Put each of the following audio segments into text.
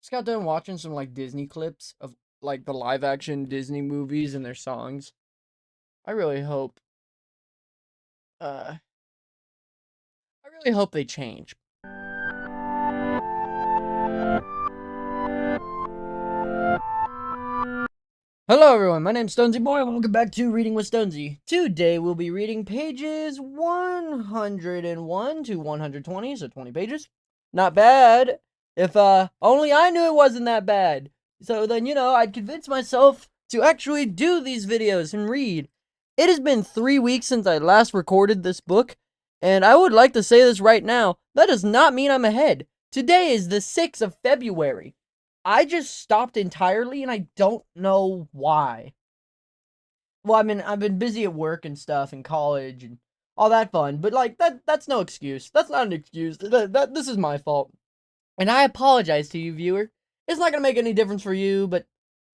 Just got done watching some like Disney clips of like the live action Disney movies and their songs. I really hope uh I really hope they change. Hello everyone, my name's Stonsey Boy and welcome back to Reading with Stonsey. Today we'll be reading pages 101 to 120, so 20 pages. Not bad. If only I knew it wasn't that bad. So then, I'd convince myself to actually do these videos and read. It has been 3 weeks since I last recorded this book, and I would like to say this right now, that does not mean I'm ahead. Today is the 6th of February. I just stopped entirely and I don't know why. Well, I mean, I've been busy at work and stuff and college and all that fun, but like that's no excuse. That's not an excuse. This is my fault. And I apologize to you, viewer. It's not going to make any difference for you, but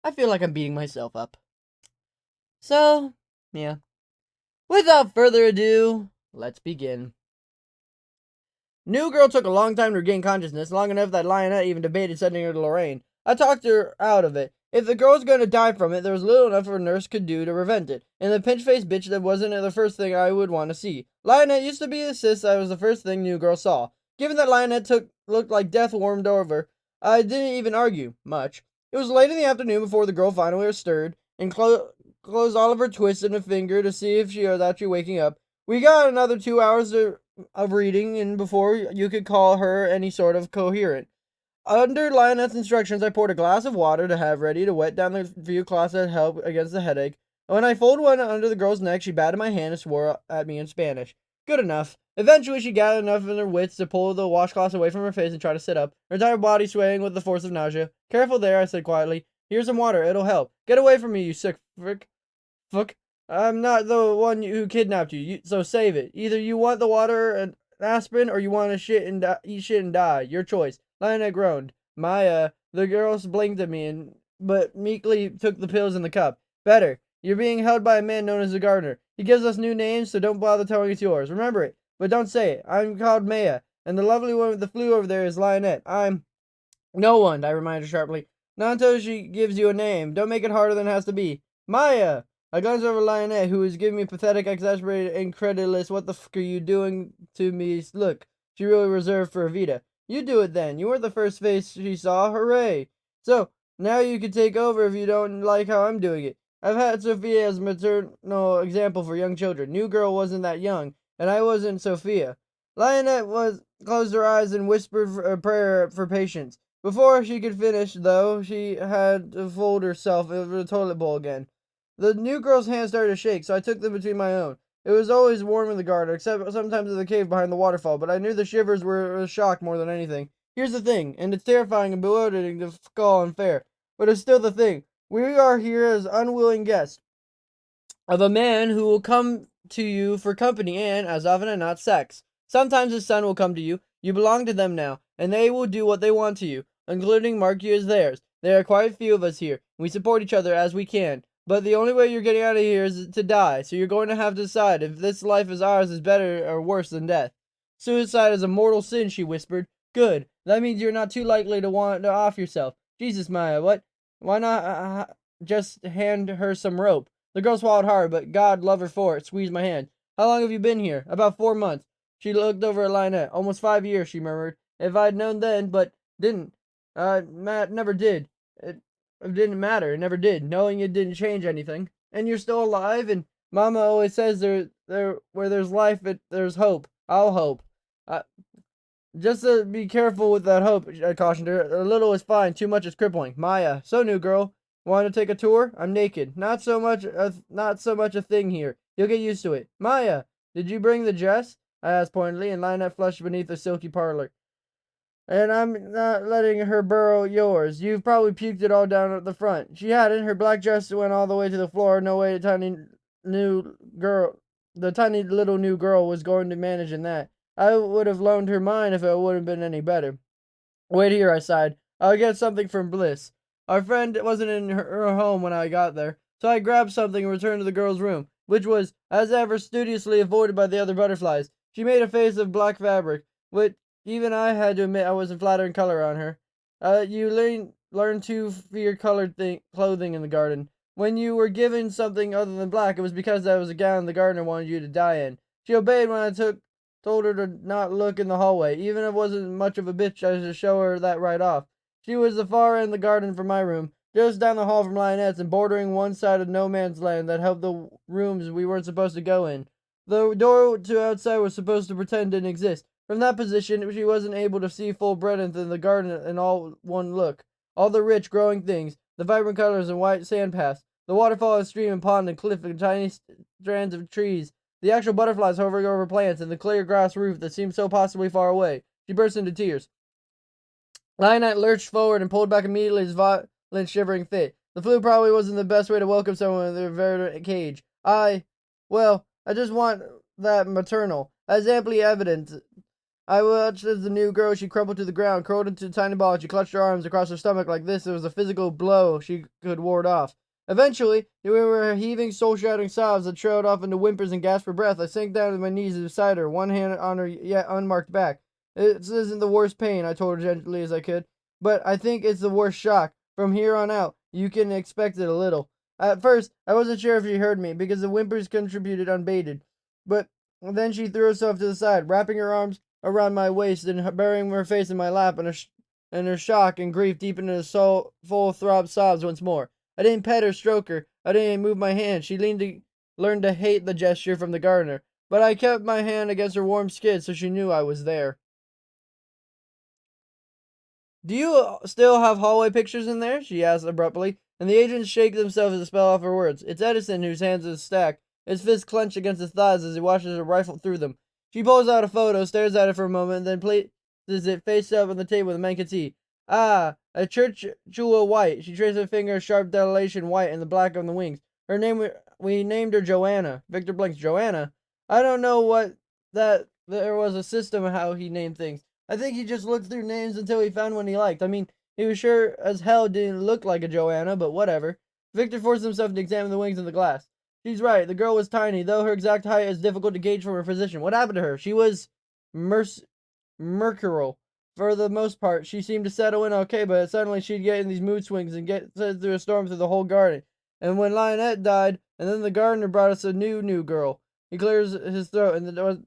I feel like I'm beating myself up. So, yeah. Without further ado, let's begin. New girl took a long time to regain consciousness, long enough that Lionette even debated sending her to Lorraine. I talked her out of it. If the girl was going to die from it, there was little enough a nurse could do to prevent it. And the pinch-faced bitch that wasn't the first thing I would want to see. Lionette used to be the sis I was the first thing New Girl saw. Given that Lionette looked like death warmed over, I didn't even argue much. It was late in the afternoon before the girl finally stirred and closed all of her twists in a finger to see if she was actually waking up. We got another 2 hours of reading and before you could call her any sort of coherent. Under Lionette's instructions, I poured a glass of water to have ready to wet down the few clots that help against the headache. When I folded one under the girl's neck, she batted my hand and swore at me in Spanish. Good enough. Eventually, she gathered enough in her wits to pull the washcloth away from her face and try to sit up, her entire body swaying with the force of nausea. Careful there, I said quietly. Here's some water. It'll help. Get away from me, you sick frick. Fuck. I'm not the one who kidnapped you, so save it. Either you want the water and aspirin, or you want to eat shit and die. Your choice. Lionette groaned. Maya, the girls blinked at me, but meekly took the pills in the cup. Better. You're being held by a man known as the gardener. He gives us new names, so don't bother telling us yours. Remember it, but don't say it. I'm called Maya, and the lovely one with the flu over there is Lionette. I'm no one, I reminded sharply. Not until she gives you a name. Don't make it harder than it has to be. Maya! I glanced over Lionette, who was giving me pathetic, exasperated, incredulous, what the fuck are you doing to me look. She really reserved for Evita. You do it then. You weren't the first face she saw. Hooray! So, now you can take over if you don't like how I'm doing it. I've had Sophia as a maternal example for young children. New girl wasn't that young, and I wasn't Sophia. Lionette closed her eyes and whispered a prayer for patience. Before she could finish, though, she had to fold herself over the toilet bowl again. The new girl's hands started to shake, so I took them between my own. It was always warm in the garden, except sometimes in the cave behind the waterfall, but I knew the shivers were a shock more than anything. Here's the thing, and it's terrifying and bewildering to call unfair, but it's still the thing. We are here as unwilling guests of a man who will come to you for company and, as often as not, sex. Sometimes his son will come to you. You belong to them now, and they will do what they want to you, including mark you as theirs. There are quite a few of us here, and we support each other as we can. But the only way you're getting out of here is to die, so you're going to have to decide if this life as ours is better or worse than death. Suicide is a mortal sin, she whispered. Good. That means you're not too likely to want to off yourself. Jesus, Maya, what? Why not just hand her some rope? The girl swallowed hard, but God love her for it, squeezed my hand. How long have you been here? About 4 months. She looked over at Lionette. Almost 5 years, she murmured. If I'd known then, but didn't. Matt never did. It didn't matter. It never did. Knowing it didn't change anything. And you're still alive, and Mama always says there where there's life, there's hope. I'll hope. Uh, just be careful with that hope, I cautioned her. A little is fine, too much is crippling. Maya, so new girl. Want to take a tour? I'm naked. Not so much a thing here. You'll get used to it. Maya, did you bring the dress? I asked pointedly, and Lionette flushed beneath the silky parlor. And I'm not letting her borrow yours. You've probably puked it all down at the front. She hadn't. Her black dress went all the way to the floor. No way the tiny little new girl was going to manage in that. I would have loaned her mine if it would have been any better. Wait here, I sighed. I'll get something from Bliss. Our friend wasn't in her home when I got there, so I grabbed something and returned to the girl's room, which was, as ever, studiously avoided by the other butterflies. She made a face of black fabric, which even I had to admit I wasn't flattering color on her. You learn to fear colored clothing in the garden. When you were given something other than black, it was because that was a gown the gardener wanted you to die in. She obeyed when I told her to not look in the hallway, even if it wasn't much of a bitch. I should show her that right off. She was the far end of the garden from my room, just down the hall from Lionette's and bordering one side of no man's land that helped the rooms we weren't supposed to go in. The door to outside was supposed to pretend didn't exist. From that position, she wasn't able to see full breadth in the garden in all one look. All the rich, growing things, the vibrant colors and white sand paths, the waterfall and stream and pond and cliff and tiny strands of trees, the actual butterflies hovering over plants, and the clear grass roof that seemed so possibly far away. She burst into tears. Lionette lurched forward and pulled back immediately, his violent shivering fit. The flu probably wasn't the best way to welcome someone in their very cage. I just want that maternal. As amply evident. I watched as the new girl, she crumpled to the ground, curled into a tiny ball, and she clutched her arms across her stomach like this. It was a physical blow she could ward off. Eventually, we were heaving, soul-shattering sobs that trailed off into whimpers and gasps for breath. I sank down to my knees beside her, one hand on her yet unmarked back. This isn't the worst pain, I told her gently as I could, but I think it's the worst shock. From here on out, you can expect it a little. At first, I wasn't sure if she heard me, because the whimpers contributed unabated. But then she threw herself to the side, wrapping her arms around my waist and burying her face in my lap, and her shock and grief deepened into full throb sobs once more. I didn't pet or stroke her. I didn't move my hand. She learned to hate the gesture from the gardener, but I kept my hand against her warm skin so she knew I was there. Do you still have hallway pictures in there? She asked abruptly, and the agents shake themselves to spell off her words. It's Edison whose hands are stacked, his fists clenched against his thighs as he watches her rifle through them. She pulls out a photo, stares at it for a moment, then places it face up on the table the man can see. Ah, a church jewel white. She traces her finger a sharp dilation white in the black of the wings. Her name, we named her Joanna. Victor blinks. Joanna? I don't know what that, there was a system of how he named things. I think he just looked through names until he found one he liked. I mean, he was sure as hell didn't look like a Joanna, but whatever. Victor forced himself to examine the wings in the glass. She's right, the girl was tiny, though her exact height is difficult to gauge from her position. What happened to her? She was mercurial. For the most part, she seemed to settle in okay, but suddenly she'd get in these mood swings and get sent through a storm through the whole garden. And when Lionette died, and then the gardener brought us a new girl. He clears his throat, and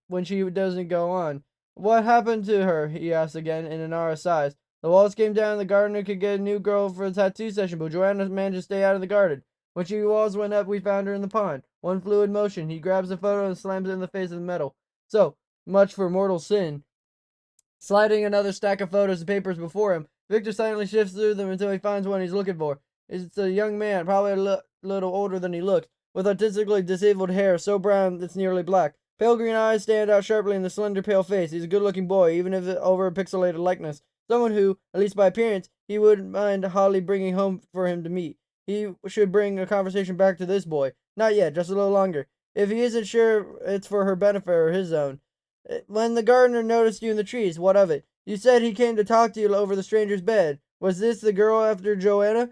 when she doesn't go on. What happened to her? He asked again in an hour sighs. The walls came down and the gardener could get a new girl for a tattoo session, but Joanna managed to stay out of the garden. When she walls went up, we found her in the pond. One fluid motion. He grabs the photo and slams it in the face of the metal. So, much for mortal sin. Sliding another stack of photos and papers before him, Victor silently shifts through them until he finds one he's looking for. It's a young man, probably a little older than he looks, with artistically disabled hair so brown it's nearly black. Pale green eyes stand out sharply in the slender, pale face. He's a good-looking boy, even if over a pixelated likeness. Someone who, at least by appearance, he wouldn't mind Holly bringing home for him to meet. He should bring a conversation back to this boy. Not yet, just a little longer. If he isn't sure it's for her benefit or his own. When the gardener noticed you in the trees, what of it? You said he came to talk to you over the stranger's bed. Was this the girl after Joanna?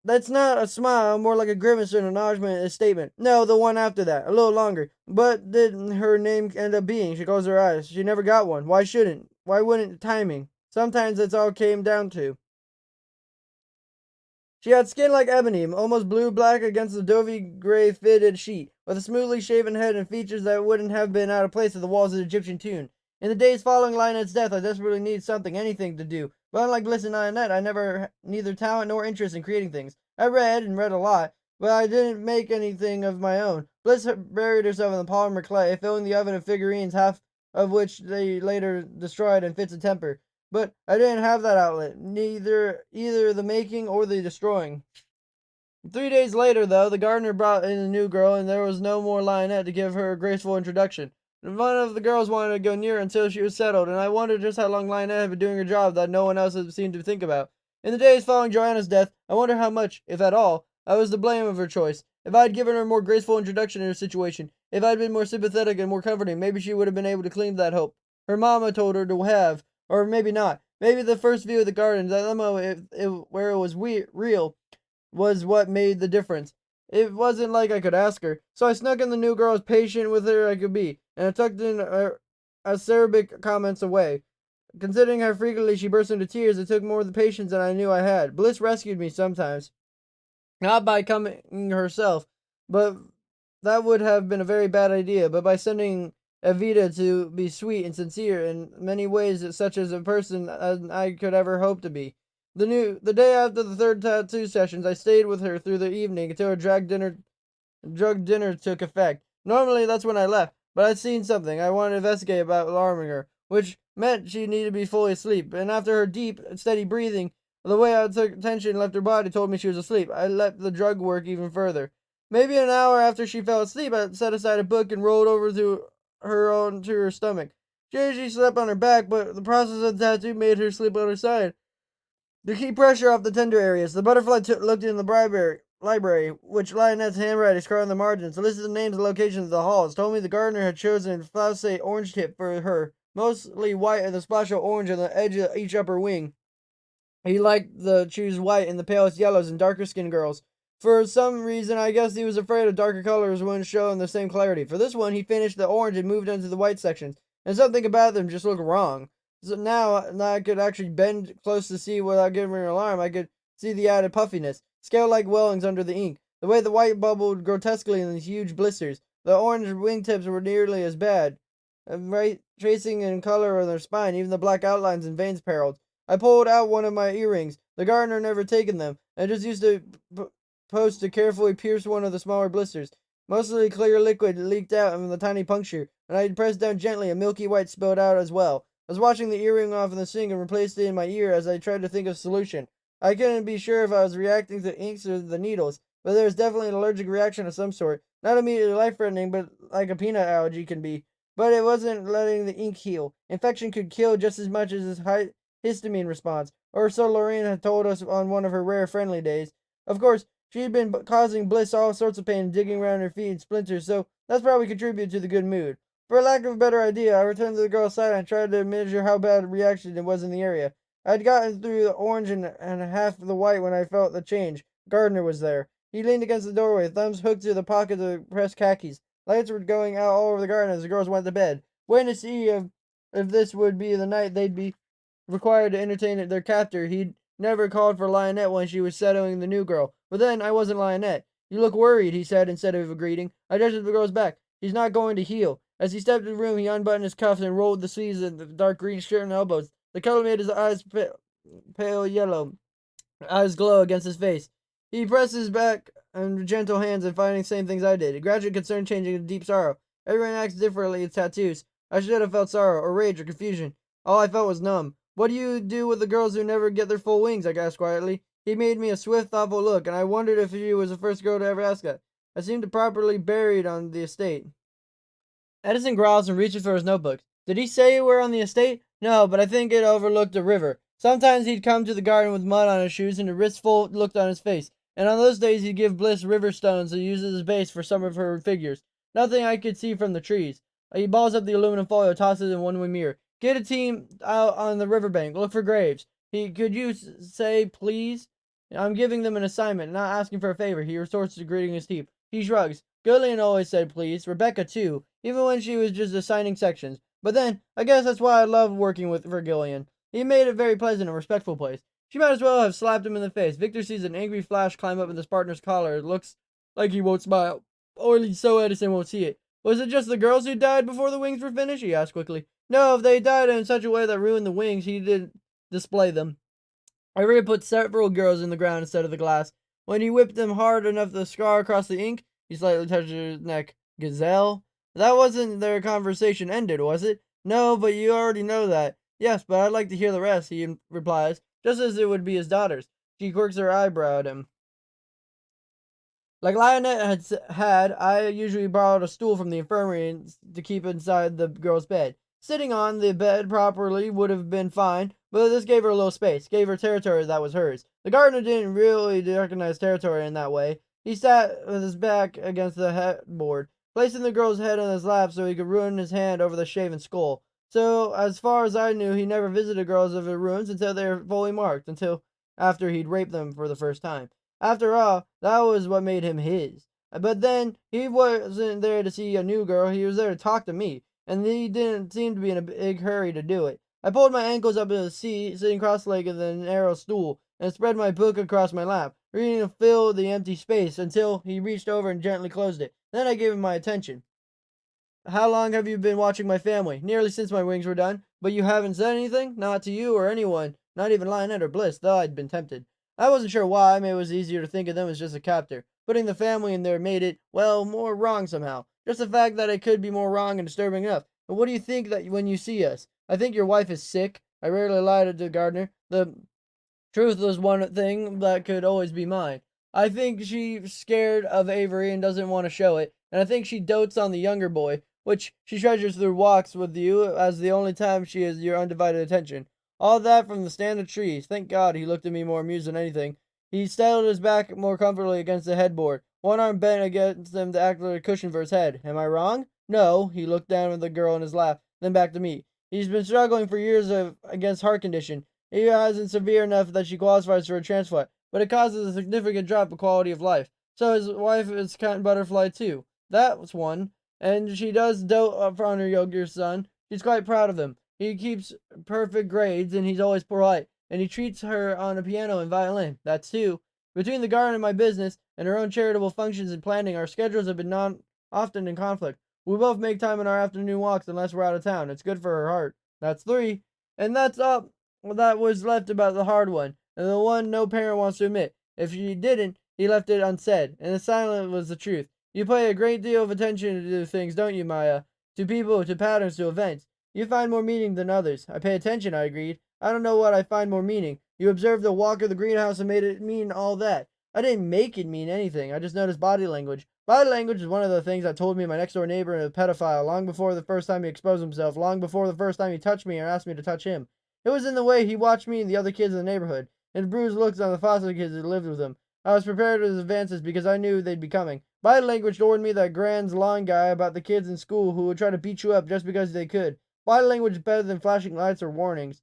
That's not a smile, more like a grimace or an acknowledgement, a statement. No, the one after that, a little longer. But did her name end up being? She closed her eyes. She never got one. Why shouldn't? Why wouldn't timing? Sometimes that's all it came down to. She had skin like ebony, almost blue-black against the dovey gray fitted sheet, with a smoothly shaven head and features that wouldn't have been out of place at the walls of the Egyptian tomb. In the days following Lionette's death, I desperately needed something, anything to do. But unlike Bliss and Lionette, I never neither talent nor interest in creating things. I read, and read a lot, but I didn't make anything of my own. Bliss buried herself in the polymer clay, filling the oven of figurines, half of which they later destroyed in fits of temper. But I didn't have that outlet, either the making or the destroying. 3 days later, though, the gardener brought in a new girl, and there was no more Lionette to give her a graceful introduction. One of the girls wanted to go near until she was settled, and I wondered just how long Lionette had been doing her job that no one else had seemed to think about. In the days following Joanna's death, I wonder how much, if at all, I was to blame of her choice. If I had given her a more graceful introduction in her situation, if I had been more sympathetic and more comforting, maybe she would have been able to cling to that hope. Her mama told her to have, or maybe not. Maybe the first view of the garden, that limo, where it was real, was what made the difference. It wasn't like I could ask her, so I snuck in the new girl as patient with her I could be, and I tucked in acerbic comments away. Considering how frequently she burst into tears, it took more of the patience than I knew I had. Bliss rescued me sometimes, not by coming herself, but that would have been a very bad idea, but by sending Evita to be sweet and sincere in many ways, such as a person as I could ever hope to be. The day after the third tattoo sessions, I stayed with her through the evening until her drug dinner took effect. Normally, that's when I left, but I'd seen something. I wanted to investigate about alarming her, which meant she needed to be fully asleep. And after her deep, steady breathing, the way I took tension and left her body told me she was asleep. I let the drug work even further. Maybe an hour after she fell asleep, I set aside a book and rolled over to her onto her stomach. She usually slept on her back, but the process of the tattoo made her sleep on her side. To keep pressure off the tender areas, the butterfly looked in the library, which Lionette's handwriting carved on the margins, listed the names and locations of the halls, told me the gardener had chosen Fausse orange tip for her, mostly white and the splash of orange on the edge of each upper wing. He liked to choose white in the palest yellows and darker skinned girls. For some reason, I guess he was afraid of darker colors wouldn't show in the same clarity. For this one, he finished the orange and moved into the white sections, and something about them just looked wrong. So now I could actually bend close to see without giving an alarm. I could see the added puffiness, scale-like wellings under the ink, the way the white bubbled grotesquely in these huge blisters. The orange wingtips were nearly as bad, right tracing in color on their spine, even the black outlines and veins paralleled. I pulled out one of my earrings. The gardener never taken them. I just used to post to carefully pierce one of the smaller blisters. Mostly clear liquid leaked out from the tiny puncture, and I pressed down gently, and milky white spilled out as well. I was washing the earring off in the sink and replaced it in my ear as I tried to think of a solution. I couldn't be sure if I was reacting to inks or the needles, but there was definitely an allergic reaction of some sort. Not immediately life-threatening, but like a peanut allergy can be. But it wasn't letting the ink heal. Infection could kill just as much as histamine response, or so Lorraine had told us on one of her rare friendly days. Of course, she'd been causing Bliss all sorts of pain, digging around her feet in splinters, so that's probably contributed to the good mood. For lack of a better idea, I returned to the girl's side and tried to measure how bad a reaction it was in the area. I'd gotten through the orange and half the white when I felt the change. Gardner was there. He leaned against the doorway, thumbs hooked to the pocket of pressed khakis. Lights were going out all over the garden as the girls went to bed, waiting to see if this would be the night they'd be required to entertain their captor. He'd never called for Lionette when she was settling the new girl. But then I wasn't Lionette. "You look worried," he said instead of a greeting. I gestured the girl's back. "He's not going to heal." As he stepped into the room, he unbuttoned his cuffs and rolled the sleeves of the dark green shirt and elbows. The color made his eyes pale yellow, eyes glow against his face. He pressed his back and gentle hands and finding the same things I did. A gradual concern changing to deep sorrow. Everyone acts differently with tattoos. I should have felt sorrow, or rage, or confusion. All I felt was numb. "What do you do with the girls who never get their full wings?" I asked quietly. He made me a swift, thoughtful look, and I wondered if she was the first girl to ever ask that. I seemed to properly buried on the estate. Edison growls and reaches for his notebook. "Did he say we're on the estate?" "No, but I think it overlooked a river. Sometimes he'd come to the garden with mud on his shoes and a wistful look on his face, and on those days he'd give Bliss river stones to use as a base for some of her figures. Nothing I could see from the trees. He balls up the aluminum foil, tosses it in one-way mirror. Get a team out on the riverbank. Look for graves. Could you say please? I'm giving them an assignment, not asking for a favor." He resorts to gritting his teeth. He shrugs. Gillian always said please. Rebecca too, even when she was just assigning sections. But then, I guess that's why I love working for Gillian. He made it a very pleasant and respectful place. She might as well have slapped him in the face. Victor sees an angry flash climb up in his partner's collar. It looks like he won't smile. Or at least so Edison won't see it. "Was it just the girls who died before the wings were finished?" he asked quickly. "No, if they died in such a way that ruined the wings, he didn't display them. I really put several girls in the ground instead of the glass. When he whipped them hard enough to scar across the ink," he slightly touched his neck. "Gazelle? That wasn't their conversation ended, was it?" "No, but you already know that." "Yes, but I'd like to hear the rest," he replies, just as it would be his daughter's. She quirks her eyebrow at him. Like Lionette had, I usually borrowed a stool from the infirmary to keep inside the girl's bed. Sitting on the bed properly would have been fine, but this gave her a little space, gave her territory that was hers. The gardener didn't really recognize territory in that way. He sat with his back against the headboard, placing the girl's head on his lap so he could ruin his hand over the shaven skull. So, as far as I knew, he never visited girls of their rooms until they were fully marked, until after he'd raped them for the first time. After all, that was what made him his. But then, he wasn't there to see a new girl, he was there to talk to me, and he didn't seem to be in a big hurry to do it. I pulled my ankles up into the seat, sitting cross-legged in a narrow stool, and spread my book across my lap, reading to fill the empty space until he reached over and gently closed it. Then I gave him my attention. How long have you been watching my family? Nearly since my wings were done. But you haven't said anything? Not to you or anyone. Not even Lionette or Bliss, though I'd been tempted. I wasn't sure why. Maybe it was easier to think of them as just a captor. Putting the family in there made it, well, more wrong somehow. Just the fact that it could be more wrong and disturbing enough. But what do you think that when you see us? I think your wife is sick. I rarely lied to Gardner. The truth was one thing that could always be mine. I think she's scared of Avery and doesn't want to show it, and I think she dotes on the younger boy, which she treasures through walks with you as the only time she has your undivided attention. All that from the stand of trees. Thank God he looked at me more amused than anything. He settled his back more comfortably against the headboard, one arm bent against him to act like a cushion for his head. Am I wrong? No. He looked down at the girl in his lap, then back to me. He's been struggling for years against heart condition. It isn't severe enough that she qualifies for a transplant, but it causes a significant drop in quality of life. So his wife is Count Butterfly too. That was one. And she does dote on her younger son. She's quite proud of him. He keeps perfect grades, and he's always polite. And he treats her on a piano and violin. That's two. Between the garden and my business, and her own charitable functions and planning, our schedules have been often in conflict. We both make time in our afternoon walks unless we're out of town. It's good for her heart. That's three. And that's up. Well, that was left about the hard one, and the one no parent wants to admit. If she didn't, he left it unsaid, and the silence was the truth. You pay a great deal of attention to things, don't you, Maya? To people, to patterns, to events. You find more meaning than others. I pay attention, I agreed. I don't know what I find more meaning. You observed the walk of the greenhouse and made it mean all that. I didn't make it mean anything. I just noticed body language. Body language is one of the things that told me my next door neighbor is a pedophile long before the first time he exposed himself, long before the first time he touched me or asked me to touch him. It was in the way he watched me and the other kids in the neighborhood, and bruised looks on the foster kids who lived with him. I was prepared for his advances because I knew they'd be coming. Body language warned me that Grand's lawn guy about the kids in school who would try to beat you up just because they could. Body language is better than flashing lights or warnings.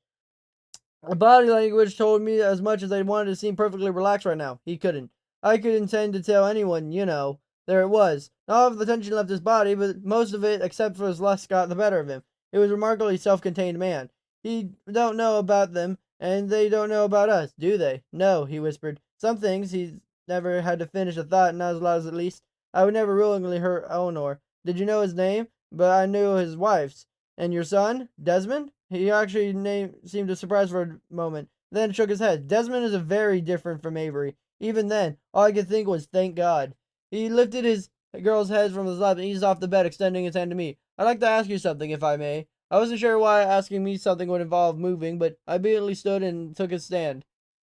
Body language told me as much as I wanted to seem perfectly relaxed right now. He couldn't. I could intend to tell anyone, you know. There it was. Not all of the tension left his body, but most of it, except for his lust, got the better of him. It was a remarkably self-contained man. He don't know about them, and they don't know about us, do they? No, he whispered. Some things. He's never had to finish a thought, not as loud as at least. I would never willingly hurt Eleanor. Did you know his name? But I knew his wife's. And your son? Desmond? He actually seemed surprised for a moment, then shook his head. Desmond is very different from Avery. Even then, all I could think was, thank God. He lifted his girl's head from his lap and eased off the bed, extending his hand to me. I'd like to ask you something, if I may. I wasn't sure why asking me something would involve moving, but I immediately stood and took a stand.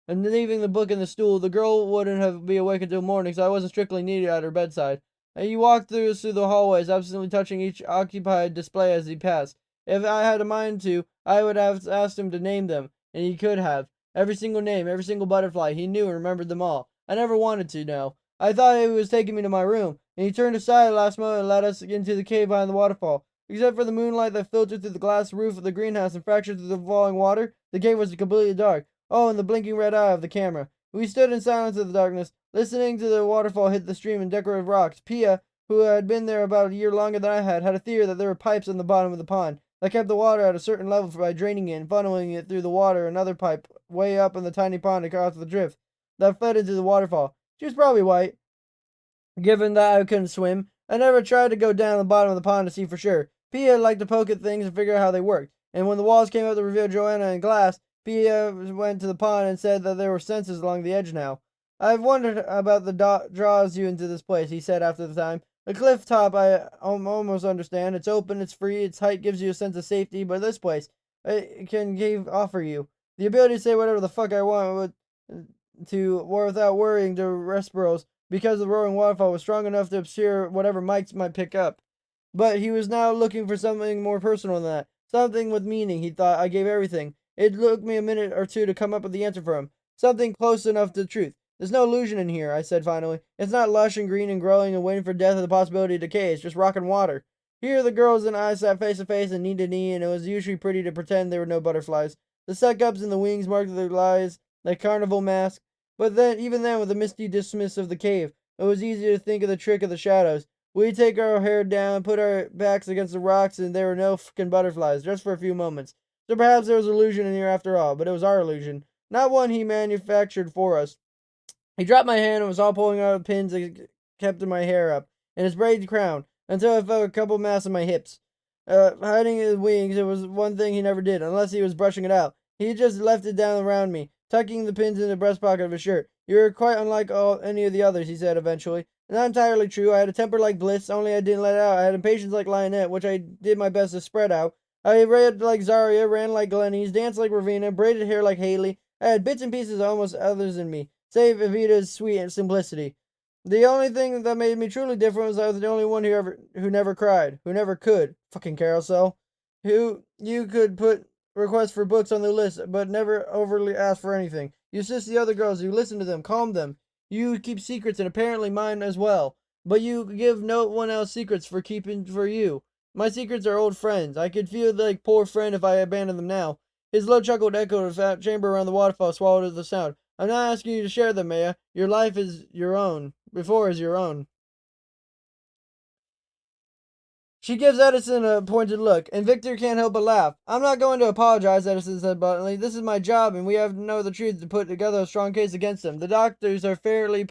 And leaving the book in the stool, the girl wouldn't have be awake until morning, so I wasn't strictly needed at her bedside. And he walked through the hallways, absently touching each occupied display as he passed. If I had a mind to, I would have asked him to name them, and he could have. Every single name, every single butterfly, he knew and remembered them all. I never wanted to know. I thought he was taking me to my room, and he turned aside at the last moment and led us into the cave behind the waterfall. Except for the moonlight that filtered through the glass roof of the greenhouse and fractured through the falling water, the cave was completely dark. Oh, and the blinking red eye of the camera. We stood in silence in the darkness, listening to the waterfall hit the stream and decorative rocks. Pia, who had been there about a year longer than I had a theory that there were pipes in the bottom of the pond that kept the water at a certain level by draining it and funneling it through the water, another pipe way up in the tiny pond across the drift that fed into the waterfall. She was probably white, given that I couldn't swim. I never tried to go down the bottom of the pond to see for sure. Pia liked to poke at things and figure out how they worked, and when the walls came up to reveal Joanna and glass, Pia went to the pond and said that there were sensors along the edge now. I've wondered about the draws you into this place, he said after the time. The cliff top I almost understand. It's open, it's free, its height gives you a sense of safety, but this place, it can offer you the ability to say whatever the fuck I want without worrying to Resperos, because the roaring waterfall was strong enough to obscure whatever mics might pick up. But he was now looking for something more personal than that. Something with meaning, he thought. I gave everything. It took me a minute or two to come up with the answer for him. Something close enough to the truth. There's no illusion in here, I said finally. It's not lush and green and growing and waiting for death or the possibility of decay. It's just rock and water. Here the girls and I sat face to face and knee to knee, and it was usually pretty to pretend there were no butterflies. The suck-ups and the wings marked their lies like carnival masks. But then, even then, with the misty dismiss of the cave, it was easy to think of the trick of the shadows. We'd take our hair down, put our backs against the rocks, and there were no fucking butterflies, just for a few moments. So perhaps there was illusion in here after all, but it was our illusion, not one he manufactured for us. He dropped my hand and was all pulling out the pins that kept my hair up, and his braided crown, until I felt a couple masks on my hips. Hiding his wings, it was one thing he never did, unless he was brushing it out. He just left it down around me, tucking the pins in the breast pocket of his shirt. "You're quite unlike any of the others," he said eventually. Not entirely true. I had a temper like Bliss, only I didn't let it out. I had impatience like Lionette, which I did my best to spread out. I read like Zarya, ran like Glennies, danced like Ravina, braided hair like Haley. I had bits and pieces of almost others in me, save Evita's sweet simplicity. The only thing that made me truly different was I was the only one who never cried, who never could. Fucking carousel. Who you could put requests for books on the list, but never overly ask for anything. You assist the other girls, you listen to them, calm them. You keep secrets, and apparently mine as well. But you give no one else secrets for keeping for you. My secrets are old friends. I could feel like poor friend if I abandoned them now. His low chuckle echoed the chamber around the waterfall, swallowed the sound. I'm not asking you to share them, Maya. Your life is your own. Before is your own. She gives Edison a pointed look, and Victor can't help but laugh. I'm not going to apologize, Edison said bluntly. This is my job, and we have to know the truth to put together a strong case against him. The doctors are fairly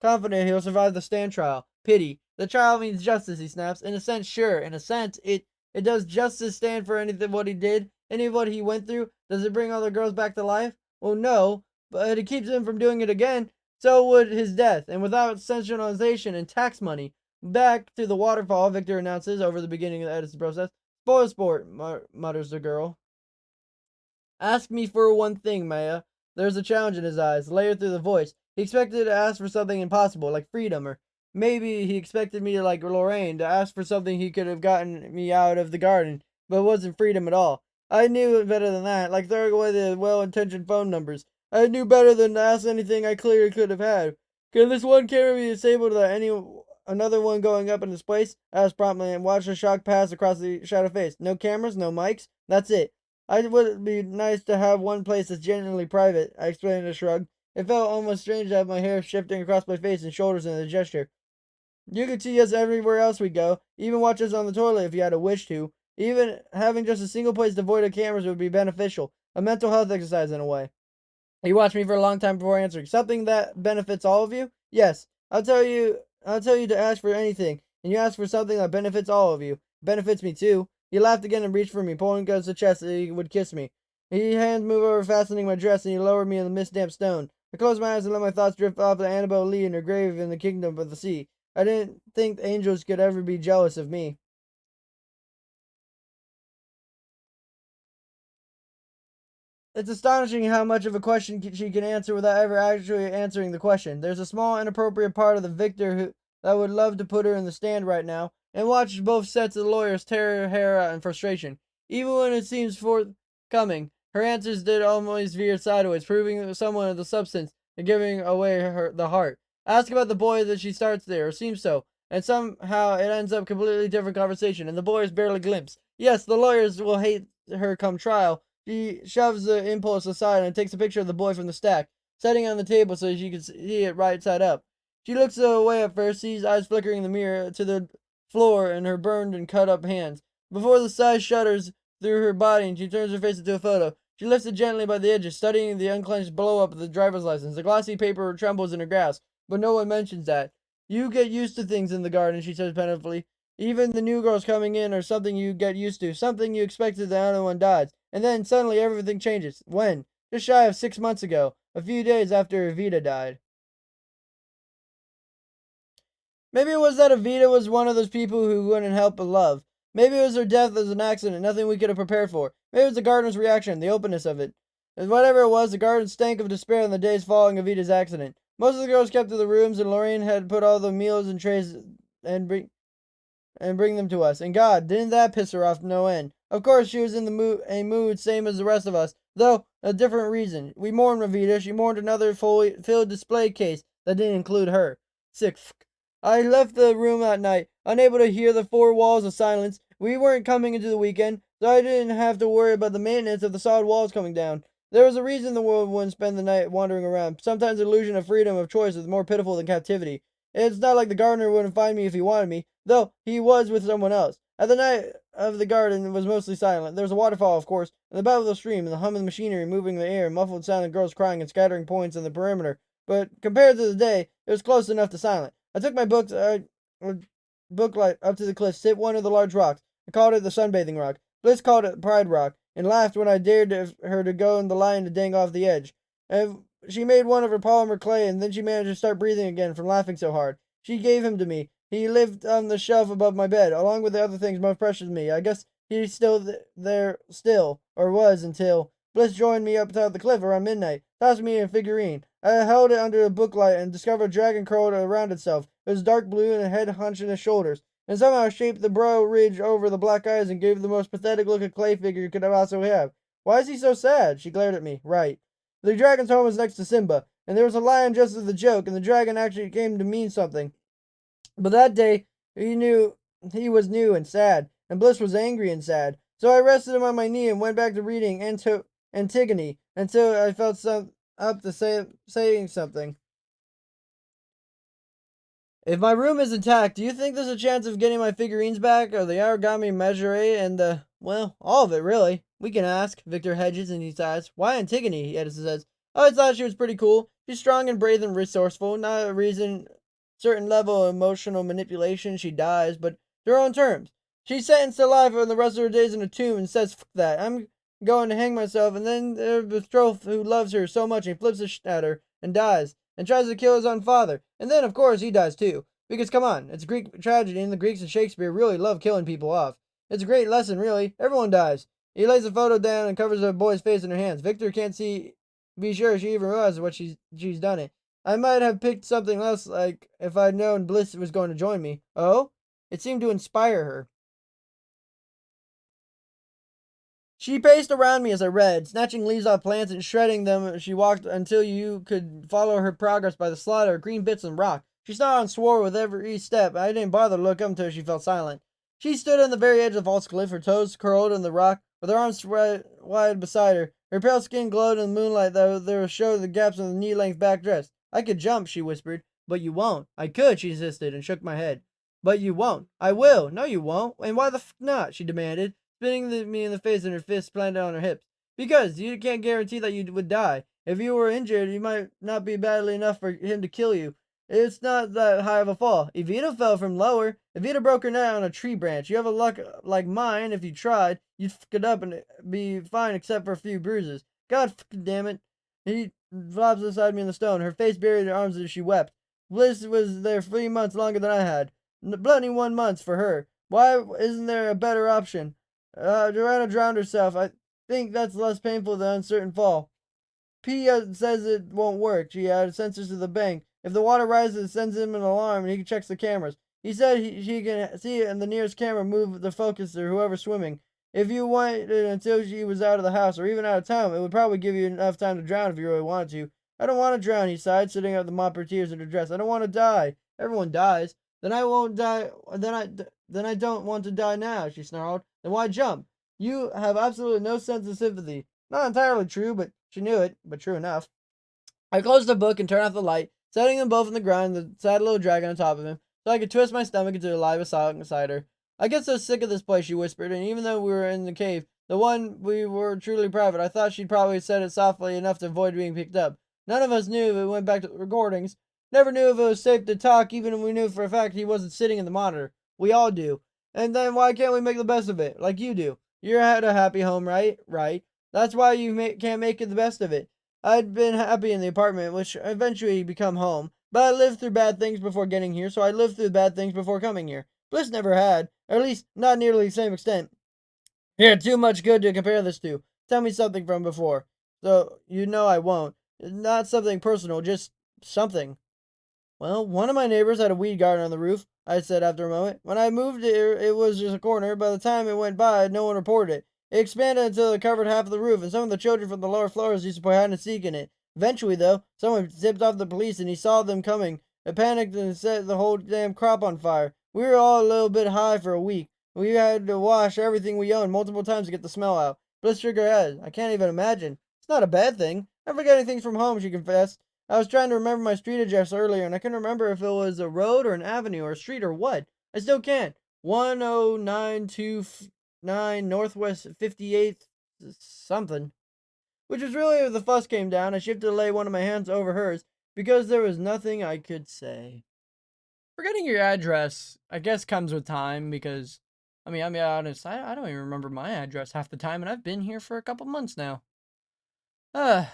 confident he'll survive the stand trial. Pity. The trial means justice, he snaps. In a sense, sure. In a sense, it does justice stand for anything what he did, any of what he went through? Does it bring all the girls back to life? Well, no, but it keeps him from doing it again. So would his death, and without sensationalization and tax money. Back to the waterfall, Victor announces over the beginning of the editing process. Spoil sport, mutters the girl. Ask me for one thing, Maya. There's a challenge in his eyes, layered through the voice. He expected to ask for something impossible, like freedom, or maybe he expected me to, like Lorraine, to ask for something he could have gotten me out of the garden, but it wasn't freedom at all. I knew better than that, like throwing away the well-intentioned phone numbers. I knew better than to ask anything I clearly could have had. Can this one camera be disabled without another one going up in its place? I asked promptly and watched a shock pass across the shadow face. No cameras, no mics. That's it. I would be nice to have one place that's genuinely private, I explained with a shrug. It felt almost strange to have my hair shifting across my face and shoulders in a gesture. You could see us everywhere else we go, even watch us on the toilet if you had a wish to. Even having just a single place devoid of cameras would be beneficial, a mental health exercise in a way. He watched me for a long time before answering. Something that benefits all of you? Yes. I'll tell you to ask for anything, and you ask for something that benefits all of you. Benefits me too. He laughed again and reached for me, pulling against the chest so he would kiss me. His hands moved over, fastening my dress, and he lowered me in the mist-damp stone. I closed my eyes and let my thoughts drift off to Annabel Lee and her grave in the kingdom of the sea. I didn't think angels could ever be jealous of me. It's astonishing how much of a question she can answer without ever actually answering the question. There's a small inappropriate part of the victor that would love to put her in the stand right now and watch both sets of lawyers tear her hair out in frustration. Even when it seems forthcoming, her answers did almost veer sideways, proving someone of the substance and giving away the heart. Ask about the boy that she starts there, or seems so, and somehow it ends up completely different conversation, and the boy is barely glimpsed. Yes, the lawyers will hate her come trial. She shoves the impulse aside and takes a picture of the boy from the stack, setting it on the table so she can see it right side up. She looks away at first, sees eyes flickering in the mirror to the floor in her burned and cut up hands. Before the sigh shudders through her body and she turns her face into a photo, she lifts it gently by the edges, studying the unclenched blow up of the driver's license. The glossy paper trembles in her grasp, but no one mentions that. You get used to things in the garden, she says penitently. Even the new girls coming in are something you get used to, something you expected the other one dies. And then suddenly everything changes. When? Just shy of 6 months ago, a few days after Evita died. Maybe it was that Evita was one of those people who couldn't help but love. Maybe it was her death as an accident, nothing we could have prepared for. Maybe it was the gardener's reaction, the openness of it. And whatever it was, the garden stank of despair in the days following Evita's accident. Most of the girls kept to the rooms, and Lorraine had put all the meals and trays and bring them to us. And God, didn't that piss her off no end? Of course, she was in a mood same as the rest of us, though a different reason. We mourned Ravita. She mourned another fully filled display case that didn't include her. Sick. I left the room that night, unable to hear the four walls of silence. We weren't coming into the weekend, so I didn't have to worry about the maintenance of the solid walls coming down. There was a reason the world wouldn't spend the night wandering around. Sometimes the illusion of freedom of choice is more pitiful than captivity. It's not like the gardener wouldn't find me if he wanted me, though he was with someone else. of the garden was mostly silent. There was a waterfall, of course, and the babble of the stream, and the hum of the machinery moving in the air, and muffled sound of girls crying and scattering points in the perimeter. But compared to the day, it was close enough to silent. I took my booklight up to the cliff, hit one of the large rocks. I called it the sunbathing rock. Bliss called it Pride Rock, and laughed when I dared her to go in the line to dang off the edge. And she made one of her polymer clay, and then she managed to start breathing again from laughing so hard. She gave him to me. He lived on the shelf above my bed, along with the other things most precious to me. I guess he's still, or was until Bliss joined me up top the cliff around midnight, tossed me a figurine. I held it under a booklight and discovered a dragon curled around itself. It was dark blue and a head hunching his shoulders, and somehow shaped the brow ridge over the black eyes and gave the most pathetic look a clay figure could also have. Why is he so sad? She glared at me. Right. The dragon's home was next to Simba, and there was a lion just as the joke, and the dragon actually came to mean something. But that day, he was new and sad, and Bliss was angry and sad. So I rested him on my knee and went back to reading Antigone until I felt up to saying something. If my room is intact, do you think there's a chance of getting my figurines back, or the origami measure, and well, all of it, really? We can ask. Victor hedges in his eyes. Why Antigone? Edison says. Oh, I thought she was pretty cool. She's strong and brave and resourceful. Not a reason, certain level of emotional manipulation, she dies, but to her own terms. She's sentenced to life for the rest of her days in a tomb and says, F that. I'm going to hang myself, and then there's betrothed who loves her so much he flips a at her and dies, and tries to kill his own father. And then, of course, he dies too. Because, come on, it's a Greek tragedy, and the Greeks and Shakespeare really love killing people off. It's a great lesson, really. Everyone dies. He lays the photo down and covers the boy's face in her hands. Victor can't be sure she even realizes what she's done it. I might have picked something else, like if I'd known Bliss was going to join me. Oh? It seemed to inspire her. She paced around me as I read, snatching leaves off plants and shredding them. She walked until you could follow her progress by the slaughter of green bits and rock. She snarled and swore with every step. I didn't bother to look up until she fell silent. She stood on the very edge of the false cliff, her toes curled in the rock, with her arms spread wide beside her. Her pale skin glowed in the moonlight, though there showed the gaps in the knee-length back dress. I could jump, she whispered. But you won't. I could, she insisted, and shook my head. But you won't. I will. No, you won't. And why the f not? She demanded, spitting me in the face and her fists planted on her hips. Because you can't guarantee that you would die. If you were injured, you might not be badly enough for him to kill you. It's not that high of a fall. Evita fell from lower. Evita broke her neck on a tree branch. You have a luck like mine. If you tried, you'd fuck it up and be fine except for a few bruises. God damn it. He flops beside me in the stone. Her face buried in her arms as she wept. Bliss was there 3 months longer than I had. Bloody 1 month for her. Why isn't there a better option? Joanna drowned herself. I think that's less painful than uncertain fall. P says it won't work. She added sensors to the bank. If the water rises, it sends him an alarm and he checks the cameras. He said she can see it and the nearest camera move the focus to whoever's swimming. If you waited until she was out of the house or even out of town, it would probably give you enough time to drown if you really wanted to. I don't want to drown, he sighed, sitting up to mop her tears in her dress. I don't want to die. Everyone dies. Then I won't die. Then I don't want to die now, she snarled. Then why jump? You have absolutely no sense of sympathy. Not entirely true, but she knew it, but true enough. I closed the book and turned off the light, setting them both on the ground and the sad little dragon on top of him, so I could twist my stomach into a live assault beside her. I get so sick of this place, she whispered, and even though we were in the cave, the one we were truly private, I thought she'd probably said it softly enough to avoid being picked up. None of us knew if it went back to the recordings. Never knew if it was safe to talk, even if we knew for a fact he wasn't sitting in the monitor. We all do. And then why can't we make the best of it, like you do? You're at a happy home, right? Right. That's why you can't make it the best of it. I'd been happy in the apartment, which eventually become home, but I lived through bad things before getting here, so I lived through bad things before coming here. Bliss never had, or at least not nearly the same extent. Here, too much good to compare this to. Tell me something from before. So, you know I won't. Not something personal, just something. Well, one of my neighbors had a weed garden on the roof, I said after a moment. When I moved here, it was just a corner. By the time it went by, no one reported it. It expanded until it covered half of the roof, and some of the children from the lower floors used to play hide and seek in it. Eventually, though, someone tipped off the police, and he saw them coming. It panicked and set the whole damn crop on fire. We were all a little bit high for a week. We had to wash everything we owned multiple times to get the smell out. Bliss shook her head. I can't even imagine. It's not a bad thing. I'm forgetting things from home, she confessed. I was trying to remember my street address earlier, and I couldn't remember if it was a road or an avenue or a street or what. I still can't. 1092 9 Northwest 58th something. Which was really where the fuss came down. I shifted to lay one of my hands over hers because there was nothing I could say. Forgetting your address, I guess, comes with time because, I'll be honest, I don't even remember my address half the time, and I've been here for a couple months now. How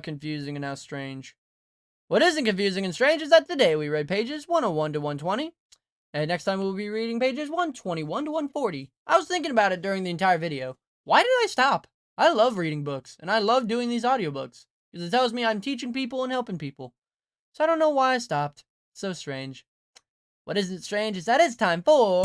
confusing and how strange. What isn't confusing and strange is that today we read pages 101 to 120, and next time we'll be reading pages 121 to 140. I was thinking about it during the entire video. Why did I stop? I love reading books, and I love doing these audiobooks, because it tells me I'm teaching people and helping people. So I don't know why I stopped. So strange. What isn't strange is that it's time for...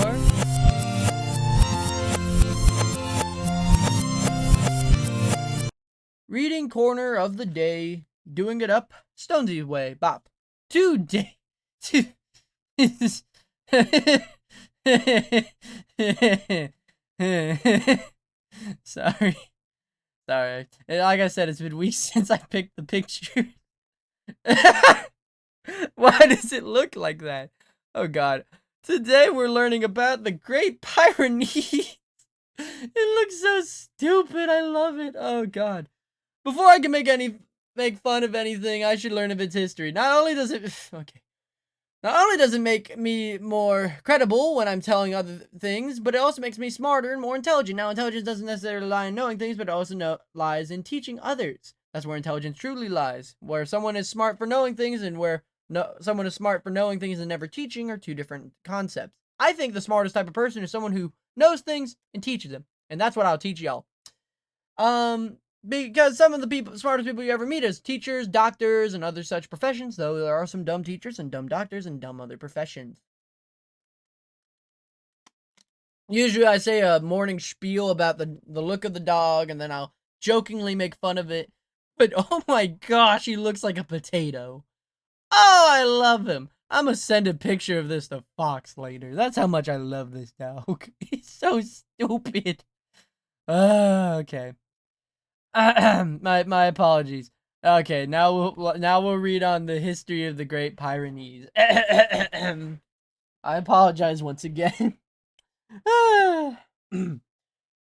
Reading Corner of the Day. Doing it up Stonsey's way. Bop. Today. Sorry. Like I said, it's been weeks since I picked the picture. Why does it look like that? Oh god. Today we're learning about the Great Pyrenees. It looks so stupid. I love it. Oh god. Before I can make fun of anything, I should learn of its history. Not only does it make me more credible when I'm telling other things, but it also makes me smarter and more intelligent. Now, intelligence doesn't necessarily lie in knowing things, but it also lies in teaching others. That's where intelligence truly lies. Where someone is smart for knowing things and where someone is smart for knowing things and never teaching are two different concepts. I think the smartest type of person is someone who knows things and teaches them. And that's what I'll teach y'all. Because some of the smartest people you ever meet is teachers, doctors, and other such professions, though there are some dumb teachers and dumb doctors and dumb other professions. Usually I say a morning spiel about the look of the dog, and then I'll jokingly make fun of it. But oh my gosh, he looks like a potato. Oh, I love him. I'm gonna send a picture of this to Fox later. That's how much I love this dog. He's so stupid. Okay. My apologies. Okay, now we'll read on the history of the Great Pyrenees. I apologize once again. The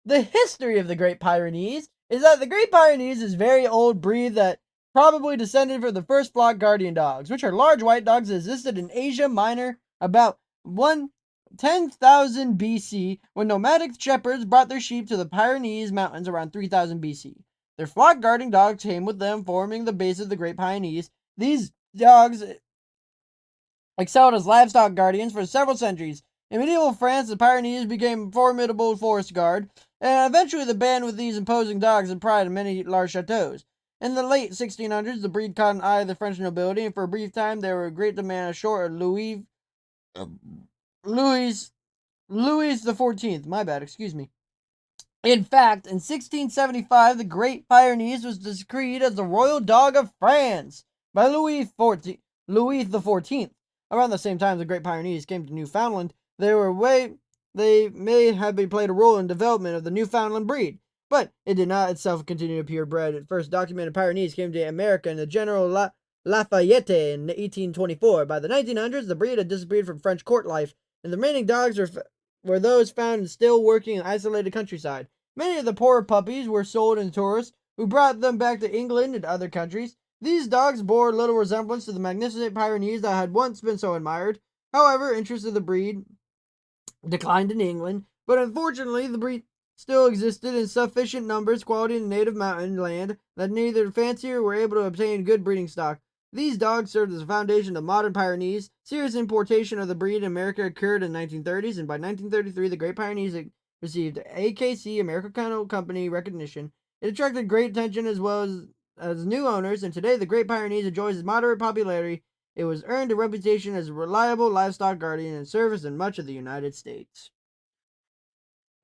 history of the Great Pyrenees is that the Great Pyrenees is a very old breed that probably descended from the first flock guardian dogs, which are large white dogs that existed in Asia Minor about 10,000 BC, when nomadic shepherds brought their sheep to the Pyrenees Mountains around 3000 BC. Their flock guarding dogs came with them, forming the base of the Great Pyrenees. These dogs excelled as livestock guardians for several centuries. In medieval France, the Pyrenees became a formidable forest guard, and eventually the band with these imposing dogs had pride in many large chateaux. In the late 1600s, the breed caught an eye of the French nobility, and for a brief time they were a great demand ashore at Louis the 14th. My bad, excuse me. In fact, in 1675, the Great Pyrenees was decreed as the royal dog of France by Louis the 14th. Around the same time the Great Pyrenees came to Newfoundland, they may have played a role in the development of the Newfoundland breed, but it did not itself continue to purebred. At first documented Pyrenees came to America in the General Lafayette in 1824. By the 1900s, the breed had disappeared from French court life, and the remaining dogs were those found still working in isolated countryside. Many of the poorer puppies were sold to tourists who brought them back to England and other countries. These dogs bore little resemblance to the magnificent Pyrenees that had once been so admired. However, interest in the breed declined in England, but unfortunately the breed still existed in sufficient numbers, quality, in the native mountain land that neither fancied or were able to obtain good breeding stock. These dogs served as the foundation of modern Pyrenees. Serious importation of the breed in America occurred in the 1930s, and by 1933 the Great Pyrenees received AKC, American Kennel Company, recognition. It attracted great attention as well as new owners, and today the Great Pyrenees enjoys its moderate popularity. It was earned a reputation as a reliable livestock guardian and serves in much of the United States.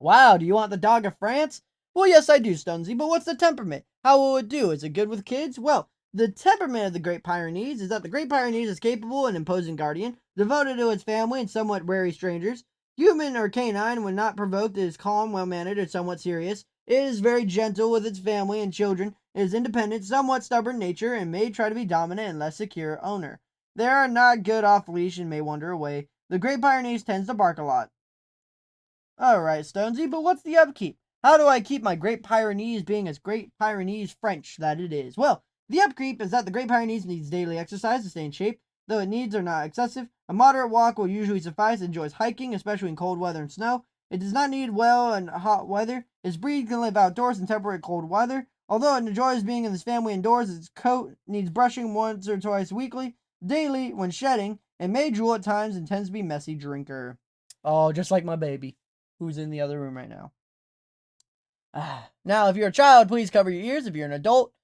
Wow, do you want the dog of France? Well, yes, I do, Stonsey, but what's the temperament? How will it do? Is it good with kids? Well, the temperament of the Great Pyrenees is that the Great Pyrenees is capable and imposing guardian, devoted to its family and somewhat wary strangers. Human or canine, when not provoked, it is calm, well-mannered, and somewhat serious. It is very gentle with its family and children. It is independent, somewhat stubborn nature, and may try to be dominant and less secure owner. They are not good off leash and may wander away. The Great Pyrenees tends to bark a lot. Alright, Stonsey, but what's the upkeep? How do I keep my Great Pyrenees being as Great Pyrenees French that it is? Well, the upkeep is that the Great Pyrenees needs daily exercise to stay in shape, though its needs are not excessive. A moderate walk will usually suffice. It enjoys hiking, especially in cold weather and snow. It does not need well in hot weather. Its breed can live outdoors in temperate cold weather. Although it enjoys being in this family indoors, its coat needs brushing once or twice weekly, daily when shedding, and may drool at times and tends to be a messy drinker. Oh, just like my baby, who's in the other room right now. Now, if you're a child, please cover your ears. If you're an adult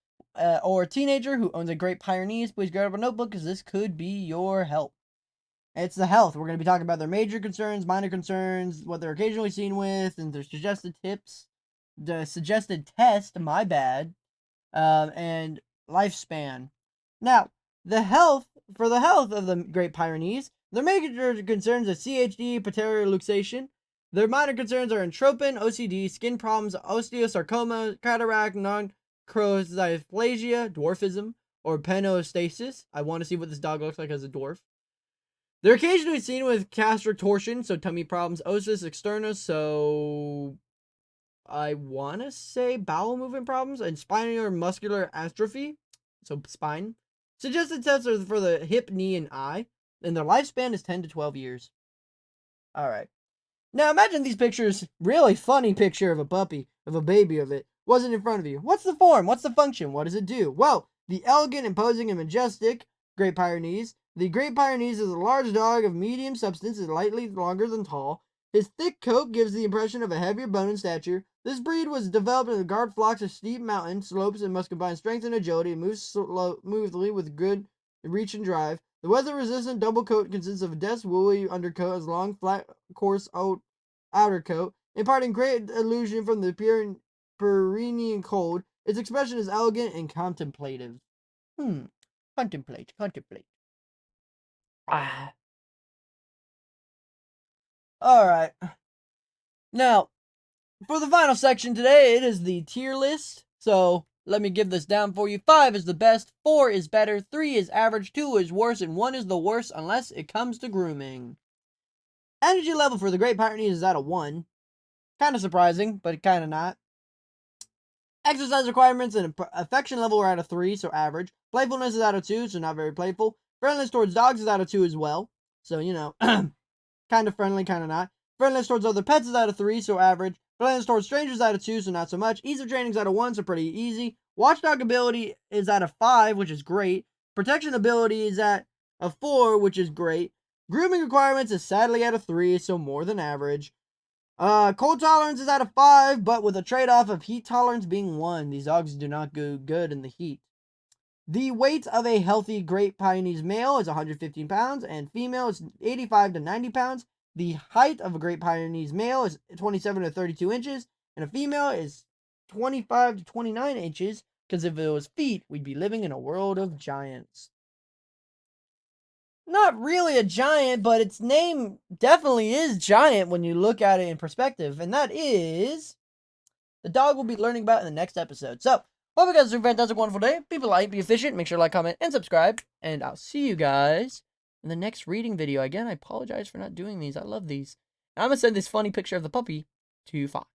or a teenager who owns a Great Pyrenees, please grab a notebook because this could be your help. It's the health. We're going to be talking about their major concerns, minor concerns, what they're occasionally seen with, and their suggested tips, the suggested test, my bad, and lifespan. Now, for the health of the Great Pyrenees, their major concerns are CHD, patellar luxation. Their minor concerns are entropin, OCD, skin problems, osteosarcoma, cataract, non-chrysophagia, dwarfism, or penostasis. I want to see what this dog looks like as a dwarf. They're occasionally seen with gastric torsion, so tummy problems, osis externa, so I want to say bowel movement problems, and spinal or muscular atrophy, so spine. Suggested tests are for the hip, knee, and eye, and their lifespan is 10 to 12 years. Alright. Now imagine these pictures, really funny picture of a puppy, of a baby of it, wasn't in front of you. What's the form? What's the function? What does it do? Well, the elegant, imposing, and majestic Great Pyrenees. The Great Pyrenees is a large dog of medium substance and lightly longer than tall. His thick coat gives the impression of a heavier bone and stature. This breed was developed to guard flocks of steep mountain slopes and must combine strength and agility and move smoothly with good reach and drive. The weather-resistant double coat consists of a dense woolly undercoat as long, flat, coarse outer coat, imparting great illusion from the Pyrenean cold. Its expression is elegant and contemplative. Contemplate. Alright. Now, for the final section today, it is the tier list. So, let me give this down for you. 5 is the best, 4 is better, 3 is average, 2 is worse, and 1 is the worst unless it comes to grooming. Energy level for the Great Pyrenees is at a 1. Kind of surprising, but kind of not. Exercise requirements and affection level are at a 3, so average. Playfulness is at a 2, so not very playful. Friendliness towards dogs is at a 2 as well. So, you know, kind of friendly, kind of not. Friendliness towards other pets is at a 3, so average. Friendliness towards strangers is at a 2, so not so much. Ease of training is at a 1, so pretty easy. Watchdog ability is at a 5, which is great. Protection ability is at a 4, which is great. Grooming requirements is sadly at a 3, so more than average. Cold tolerance is at a 5, but with a trade-off of heat tolerance being 1. These dogs do not go good in the heat. The weight of a healthy Great Pyrenees male is 115 pounds, and female is 85 to 90 pounds. The height of a Great Pyrenees male is 27 to 32 inches, and a female is 25 to 29 inches, because if it was feet, we'd be living in a world of giants. Not really a giant, but its name definitely is giant when you look at it in perspective, and that is the dog we'll be learning about in the next episode. So, hope you guys have a fantastic, wonderful day. Be polite, be efficient, make sure to like, comment, and subscribe, and I'll see you guys in the next reading video. Again, I apologize for not doing these. I love these. And I'm going to send this funny picture of the puppy to Fox.